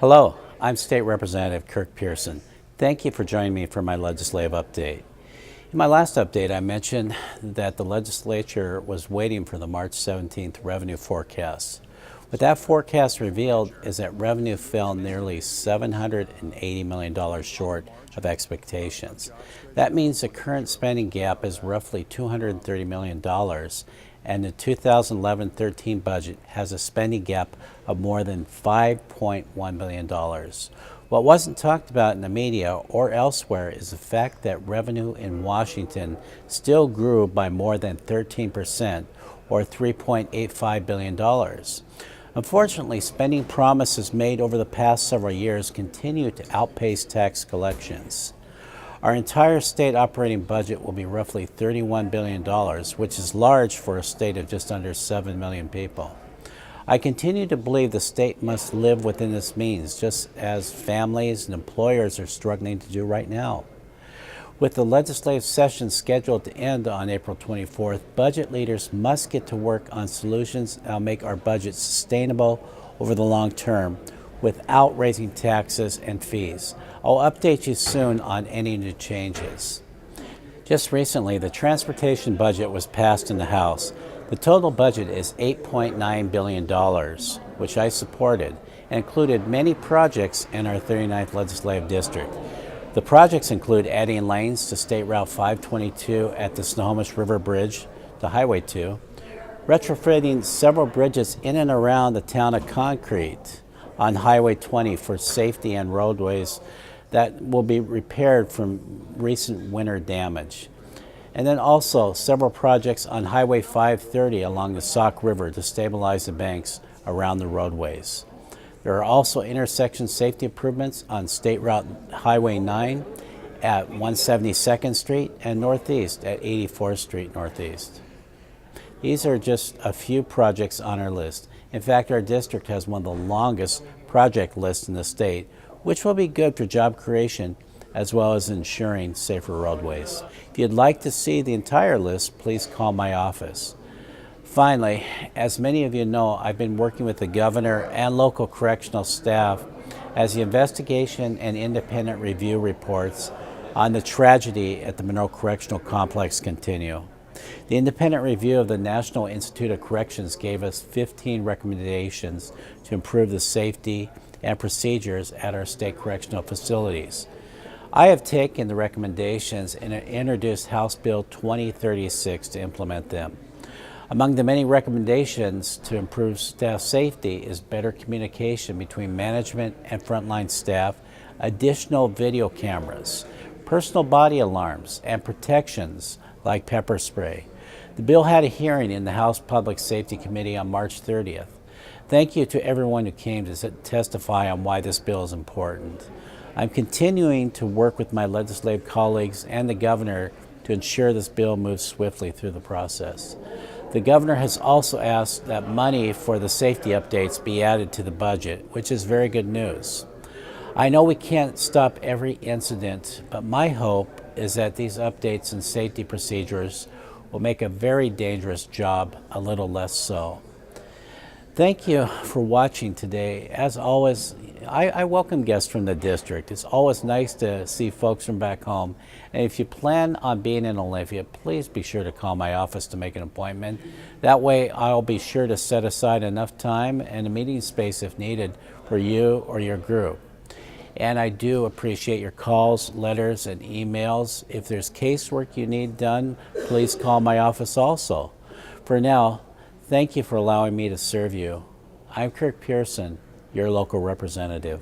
Hello, I'm State Representative Kirk Pearson. Thank you for joining me for my legislative update. In my last update, I mentioned that the legislature was waiting for the March 17th revenue forecast. What that forecast revealed is that revenue fell nearly $780 million short of expectations. That means the current spending gap is roughly $230 million, and the 2011-13 budget has a spending gap of more than $5.1 billion. What wasn't talked about in the media or elsewhere is the fact that revenue in Washington still grew by more than 13%, or $3.85 billion. Unfortunately, spending promises made over the past several years continue to outpace tax collections. Our entire state operating budget will be roughly $31 billion, which is large for a state of just under 7 million people. I continue to believe the state must live within its means, just as families and employers are struggling to do right now. With the legislative session scheduled to end on April 24th, budget leaders must get to work on solutions that will make our budget sustainable over the long term without raising taxes and fees. I'll update you soon on any new changes. Just recently, the transportation budget was passed in the House. The total budget is $8.9 billion, which I supported, and included many projects in our 39th legislative district. The projects include adding lanes to State Route 522 at the Snohomish River Bridge to Highway 2, retrofitting several bridges in and around the town of Concrete on Highway 20 for safety and roadways that will be repaired from recent winter damage. And then also several projects on Highway 530 along the Sauk River to stabilize the banks around the roadways. There are also intersection safety improvements on State Route Highway 9 at 172nd Street and Northeast at 84th Street Northeast. These are just a few projects on our list. In fact, our district has one of the longest project lists in the state, which will be good for job creation as well as ensuring safer roadways. If you'd like to see the entire list, please call my office. Finally, as many of you know, I've been working with the governor and local correctional staff as the investigation and independent review reports on the tragedy at the Monroe Correctional Complex continue. The independent review of the National Institute of Corrections gave us 15 recommendations to improve the safety and procedures at our state correctional facilities. I have taken the recommendations and introduced House Bill 2036 to implement them. Among the many recommendations to improve staff safety is better communication between management and frontline staff, additional video cameras, personal body alarms, and protections like pepper spray. The bill had a hearing in the House Public Safety Committee on March 30th. Thank you to everyone who came to testify on why this bill is important. I'm continuing to work with my legislative colleagues and the governor to ensure this bill moves swiftly through the process. The governor has also asked that money for the safety updates be added to the budget, which is very good news. I know we can't stop every incident, but my hope is that these updates and safety procedures will make a very dangerous job a little less so. Thank you for watching today. As always, I welcome guests from the district. It's always nice to see folks from back home. And if you plan on being in Olympia, please be sure to call my office to make an appointment. That way I'll be sure to set aside enough time and a meeting space if needed for you or your group. And I do appreciate your calls, letters, and emails. If there's casework you need done, please call my office also. For now, thank you for allowing me to serve you. I'm Kirk Pearson, your local representative.